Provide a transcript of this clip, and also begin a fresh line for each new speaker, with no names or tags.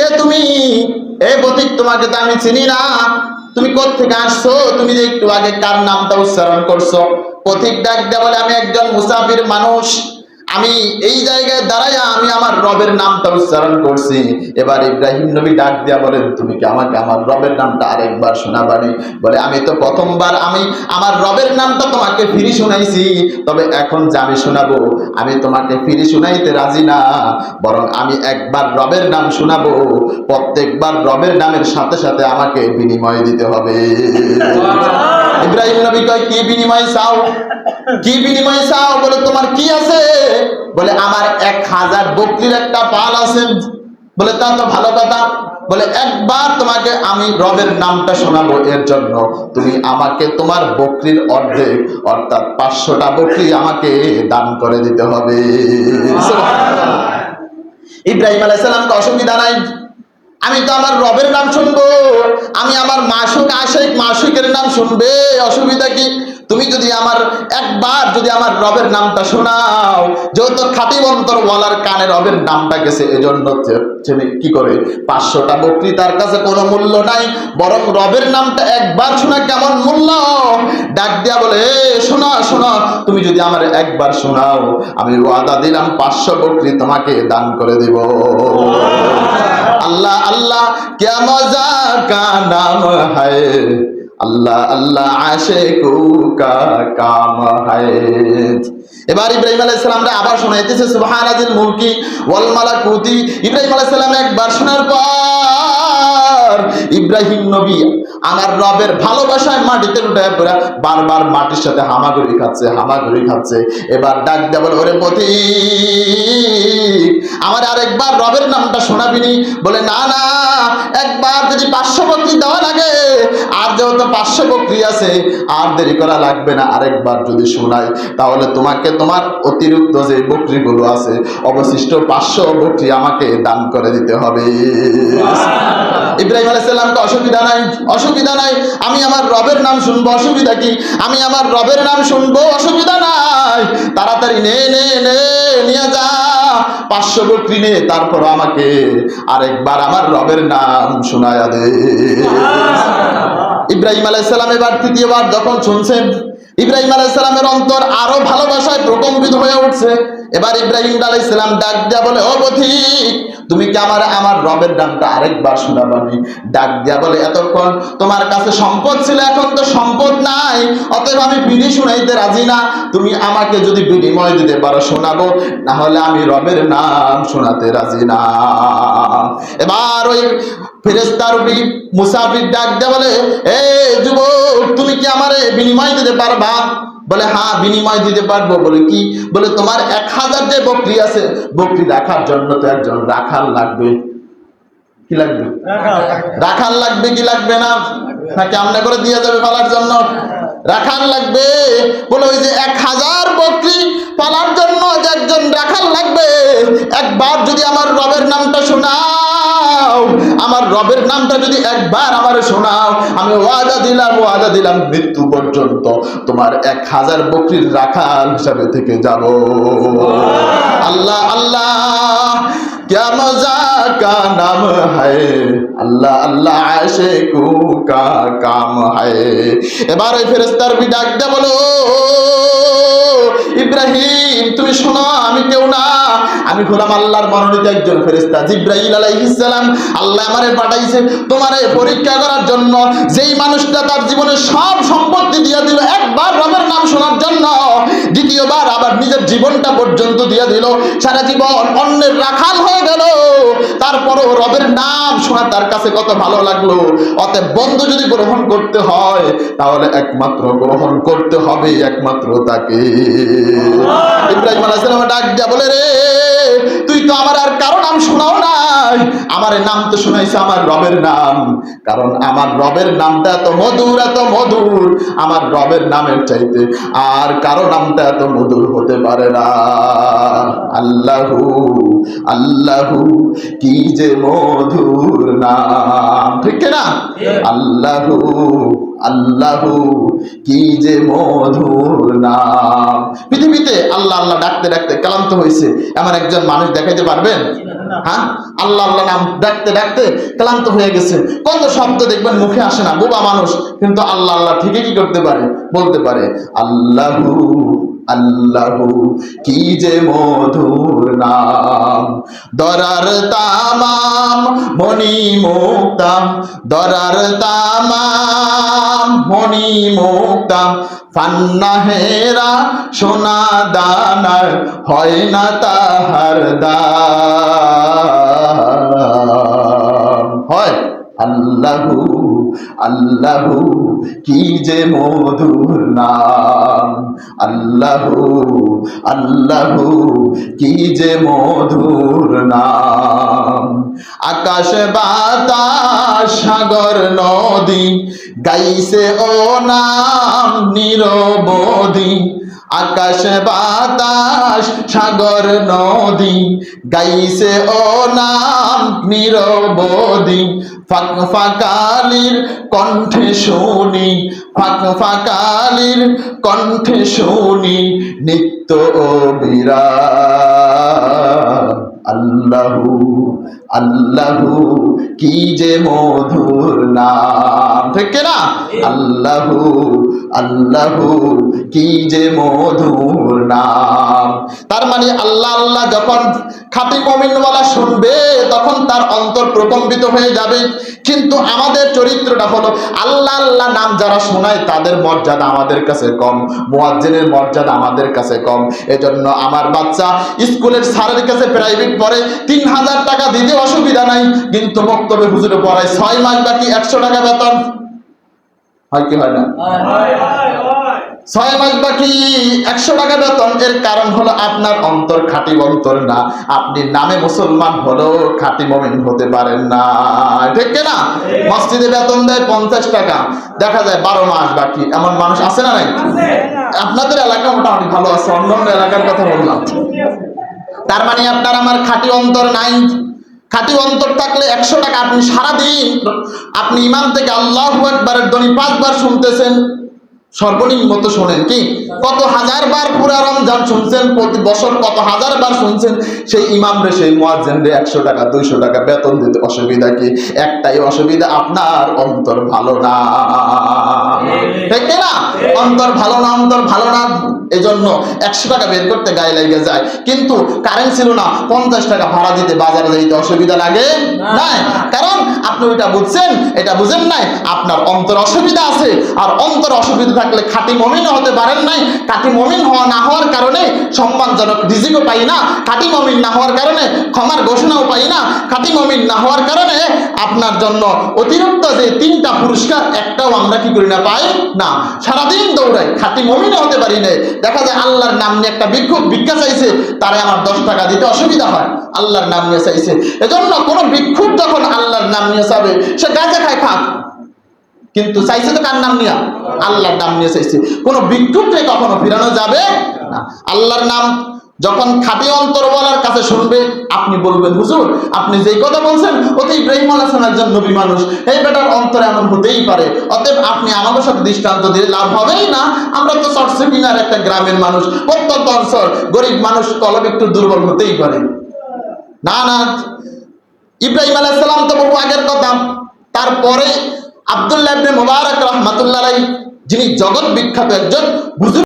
কে তুমি? এ পথিক, তোমাকে তো আমি চিনি না, তুমি কোত্থেকে আসছো? তুমি যে একটু আগে কার নামটা উচ্চারণ করছো? পথিক ডাক দেয়া বলে, আমি একজন মুসাফির মানুষ, আমি এই জায়গায় দাঁড়াইয়া আমি আমার রবের নামটা উচ্চারণ করছি। এবার ইব্রাহিম নবী ডাক দিয়া বলেন, তুমি কি আমাকে আমার রবের নামটা আরেকবার শোনাবানি? বলে, আমি তো প্রথমবার আমি আমার রবের নামটা তোমাকে ফিরি শুনাইছি, তবে এখন যে আমি শোনাবো, আমি তোমাকে ফিরি শুনাইতে রাজি না, বরং আমি একবার রবের নাম শোনাবো, প্রত্যেকবার রবের নামের সাথে সাথে আমাকে বিনিময় দিতে হবে। ইব্রাহিম নবী কয়, কি বিনিময় চাও? কি বিনিময় চাও? বলে, তোমার কি আছে? বলে, আমার 1000 বকরির একটা পাল আছে। বলে, তা তো ভালো কথা। বলে, একবার তোমাকে আমি রবের নামটা শোনাবো, এর জন্য তুমি আমাকে তোমার বকরির অর্ধেক অর্থাৎ 500টা বকরি আমাকে দান করে দিতে হবে। ইব্রাহিম আলাইহিস সালামকে অসুবিধা নাই, আমি তো আমার রবের নাম শুনবো, আমি আমার মাসুক আশিক মাসুকের নাম শুনবে, অসুবিধা কি? তুমি যদি আমার একবার যদি আমার রবের নামটা শোনাও, যেহেতু খাঁটি অন্তর ওয়ালার কানে রবের নামটা গেছে, এজন্য কি করে 500টা বকরি তার কাছে কোনো মূল্য নাই, বরং রবের নামটা একবার শোনা কেমন মূল্য। ডাক দিয়া বলে, শোনা শোনা, তুমি যদি আমার একবার শোনাও, আমি ওয়াদা দিলাম 500 বকরি তোমাকে দান করে দেব। अल्लाह अल्लाह क्या मजा का नाम है, अल्लाह अल्लाह आशिकू का काम है। এবার ইব্রাহিম আলাইহিস সালামরা আবার শোনাইতেছে সুবহানাজিল মুলকি ওয়াল মালাকুতি। ইব্রাহিম আলাইহিস সালাম একবার শোনার পর ইব্রাহিম নবী আমার রবের ভালোবাসায় মাটিতে লুটায় পড়ে বারবার মাটির সাথে হামাগুড়ি খাচ্ছে, হামাগুড়ি খাচ্ছে। এবার ডাক দেয়া বলে, ওরে পথিক, আমার আরেকবার রবের নামটা শোনাবিনি? বলে, না না, একবার যদি 500 বকরি দেওয়া লাগে, আর যেহেতু 500 বকরি আছে, আর দেরি করা লাগবে না, আরেকবার যদি শোনাই, তাহলে তোমাকে তোমার অতিরিক্ত যে বকরিগুলো আছে, অবশিষ্ট 500 বকরি আমাকে দান করে দিতে হবে। ইব্রাহিম আলাইহিস সালামকে অসুবিধা নাই, অসুবিধা নাই, আমি আমার রবের নাম শুনবো, অসুবিধা কি? আমি আমার রবের নাম শুনবো, অসুবিধা নাই, তাড়াতাড়ি নে নে নে, নিয়ে যা 500 বকরি নে, তারপর আমাকে আরেকবার আমার রবের নাম শোনায়া দে। ইব্রাহিম আলাইহিস সালাম এবার তৃতীয়বার যখন শুনছেন, ইব্রাহিম আলাইহিস সালামের অন্তর আরো ভালোবাসায় প্রকম্পিত হয়ে উঠছে। এবার ইব্রাহিম আলাইহিস সালাম ডাক দেয়া বলে, ও পথিক, তুমি কি আমার রবের নামটা আরেকবার শোনাবানি? ডাক দেয়া বলে, এতক্ষণ তোমার কাছে সম্পদ ছিল, এখন তো সম্পদ নাই, অতএব আমি বিনি শুনাইতে রাজি না, তুমি আমাকে যদি বিনিময় দিতে পারো শোনাবো, না হলে আমি রবের নাম শোনাতে রাজি না। এবার ওই ফেরেশতার মুসাফির ডাক দেয়া বলে, এ যুবক, তুমি কি আমারে বিনিময় দিতে পারবা? বলে, হ্যাঁ, বিনিময় দিতে পারবো। বলে, কি? বলে, তোমার 1000 যে বকরি আছে, বকরি রাখার জন্য তো একজন রাখাল লাগবে। কি লাগবে? রাখাল লাগবে কি লাগবে না? নাকি আমনে করে দিয়ে যাবে পালার জন্য? রাখাল লাগবে। বলে, ওই যে 1000 বকরি পালার জন্য যে একজন রাখাল লাগবে, একবার যদি আমার রবের নামটা শোনাও, আমার রবের নামটা যদি একবার আমার শোনাও, আমি ওয়াদা দিলাম মৃত্যু পর্যন্ত তোমার 1000 বকরির রাখাল হিসাবে থেকে যাব। আল্লাহ আল্লাহ क्या मजा का नाम है, अल्लाह अल्लाह आशिकू का काम है। এবার ওই ফেরেশতার ডাক দে, বলো, ইব্রাহিম, তুমি শোনো, আমি কেউ না, আমি হলাম আল্লাহর মনোনীত একজন ফেরেশতা জিবরাইল আলাইহিস সালাম। আল্লাহ আমারে পাঠাইছে তোমারে পরীক্ষা করার জন্য। যেই মানুষটা তার জীবনে সব সম্পত্তি দিয়ে দিল একবার রবের নাম শোনার জন্য, দ্বিতীয়বার আবার নিজের জীবনটা পর্যন্ত দিয়ে দিল, সারা জীবন অন্যের রাখাল হয়ে গেল, তারপরও রবের নাম শোনা তার কাছে কত ভালো লাগলো। অতএব বন্ধু যদি গ্রহণ করতে হয়, তাহলে একমাত্র গ্রহণ করতে হবে একমাত্র তাকে। ইব্রাহিম আলাইহিস সালাম ডাক দিয়া বলে, রে, তুই তো আমার আর কারো নাম শোনাও নাই, আমার নাম তো শোনাইছে আমার রবের নাম, কারণ আমার রবের নামটা এত মধুর, এত মধুর, আমার রবের নামের চাইতে আর কারো নামটা এত মধুর হতে পারে না। আল্লাহু আল্লাহু কি যে মধুর নাম, ঠিক না? আল্লাহু আল্লাহু কি যে মধুর নাম। পৃথিবীতে আল্লাহ আল্লাহ ডাকতে ডাকতে ক্লান্ত হয়েছে এমন একজন মানুষ দেখাইতে পারবেন? হ্যাঁ, আল্লাহ আল্লাহ নাম ডাকতে ডাকতে ক্লান্ত হয়ে গেছে, কত শব্দ দেখবেন মুখে আসে না, বোবা মানুষ, কিন্তু আল্লাহ আল্লাহ ঠিকই কি করতে পারে, বলতে পারে। আল্লাহু আল্লাহু কি যে মধুর নাম, দরার তামাম মণি মুক্তাম, দরার তামাম মণি মুক্তাম, ফান্নাহেরা সোনা দানার হয় না তাহার দাম। হয় আল্লাহু আল্লাহু কি যে মধুর নাম, আল্লাহু আল্লাহু কি যে মধুর নাম। আকাশ বাতাস সাগর নদী গাইছে ও নাম নিরবধি, আকাশ বাতাস সাগর নদী গাইছে ও নাম নিরবধি, ফাঁক ফাঁকালির কণ্ঠে শুনি, ফাঁক ফাঁকালির কণ্ঠে শুনি নিত্য অবিরাম। আল্লাহু আল্লাহু কি যে মধুর নাম, ঠিক না? আল্লাহু আল্লাহু কি যে মধুর নাম। তার মানে আল্লাহ আল্লাহ যখন খাঁটি মুমিনওয়ালা শুনবে তখন তার অন্তর প্রকম্পিত হয়ে যাবে। কিন্তু আমাদের চরিত্রটা হলো আল্লাহ আল্লাহ নাম যারা শোনায় তাদের মর্যাদা আমাদের কাছে কম, মুয়াজ্জিনের মর্যাদা আমাদের কাছে কম। এজন্য আমার বাচ্চা স্কুলের স্যারের কাছে প্রাইভেট পড়ে, 3000 টাকা দিতে অসুবিধা নাই, কিন্তু মক্তবে হুজুরে পড়ায় 6 মাস বাকি 100 টাকা বেতন, হয় কি হয় না? 6 মাস বাকি 100 টাকা বেতন। এর কারণ হলো আপনার অন্তর খাঁটি অন্তর না, আপনি নামে মুসলমান হলেও খাঁটি মুমিন হতে পারেন না, ঠিক না? মসজিদে বেতন দেয় 50 টাকা, দেখা যায় 12 মাস বাকি, এমন মানুষ আছে না নাই? আপনাদের এলাকা মোটামুটি ভালো আছে, অন্য এলাকার কথা বললাম। তার মানে আপনার আমার খাঁটি অন্তর নাই। খাঁটি অন্তর থাকলে 100 টাকা আপনি সারাদিন আপনি ইমাম থেকে আল্লাহু আকবারের ধ্বনি 5 বার শুনতেছেন, সর্বনিম্ন তো শোনেন কি, কত হাজার বার পুরা রমজান শুনছেন, প্রতি বছর কত হাজার বার শুনছেন, সেই ইমাম রে সেই মুয়াজ্জিন রে 100 টাকা 200 টাকা বেতন দিতে অসুবিধা কি? একটাই অসুবিধা, আপনার অন্তর ভালো না, ঠিক না? অন্তর ভালো না, অন্তর ভালো না, এজন্য 100 টাকা বের করতে গায়ে লেগে যায়। কিন্তু কারেন্ট ছিল না, 50 টাকা ভাড়া দিতে বাজারে যাইতে অসুবিধা লাগে নাই, কারণ আপনি ওইটা বুঝছেন, এটা বুঝেন নাই, আপনার অন্তর অসুবিধা আছে। আর অন্তর অসুবিধা থাকলে খাঁটি মুমিন হতে পারেন নাই। খাঁটি মুমিন হওয়া না হওয়ার কারণে সম্মানজনক রিজিকও পাই না, খাঁটি মুমিন না হওয়ার কারণে ক্ষমার ঘোষণাও পাই না, খাঁটি মুমিন না হওয়ার কারণে আপনার জন্য অতিরিক্ত যে 3টা পুরস্কার একটাও আমরা কি করি না, পাই না। সারাদিন দৌড়াই, খাঁটি মুমিন হতে পারি না। দেখা যায় আল্লাহর নাম নিয়ে একটা ভিক্ষুক ভিক্ষা চাইছে, তারে আমার 10 টাকা দিতে অসুবিধা হয়, আল্লাহর নাম নিয়ে চাইছে। এজন্য কোন ভিক্ষুক যখন আল্লাহর নাম নিয়ে চাবে, সে গাঁজা খায় খাক, কিন্তু চাইছে তো কার নাম নিয়ে? আল্লাহর নাম নিয়ে চাইছে। কোন ভিক্ষুককে কখনো ফিরানো যাবে না। আল্লাহর নাম যখন খাঁটি অন্তরওয়ালার কাছে শুনবে, আপনি বলবেন হুজুর আপনি যেই কথা বলছেন ও তো ইব্রাহিম আলাইহিস সালাম একজন নবী মানুষ, এই বেটার অন্তরে এমন হতেই পারে, অতএব আপনি আমাদের সাথে দৃষ্টান্ত দিয়ে লাভ হবেই না। আমরা তো চট্টগ্রামের একটা গ্রামের মানুষ, প্রত্যন্ত অঞ্চল, গরিব মানুষ, কলব একটু দুর্বল হতেই পারে। না না, ইব্রাহিম আলাইহিস সালাম তো বহু আগের কথা। তারপরে আব্দুল্লাহ ইবনে মুবারক রাহমাতুল্লাহ আলাইহি, যিনি জগৎ বিখ্যাত একজন বুজুর্গ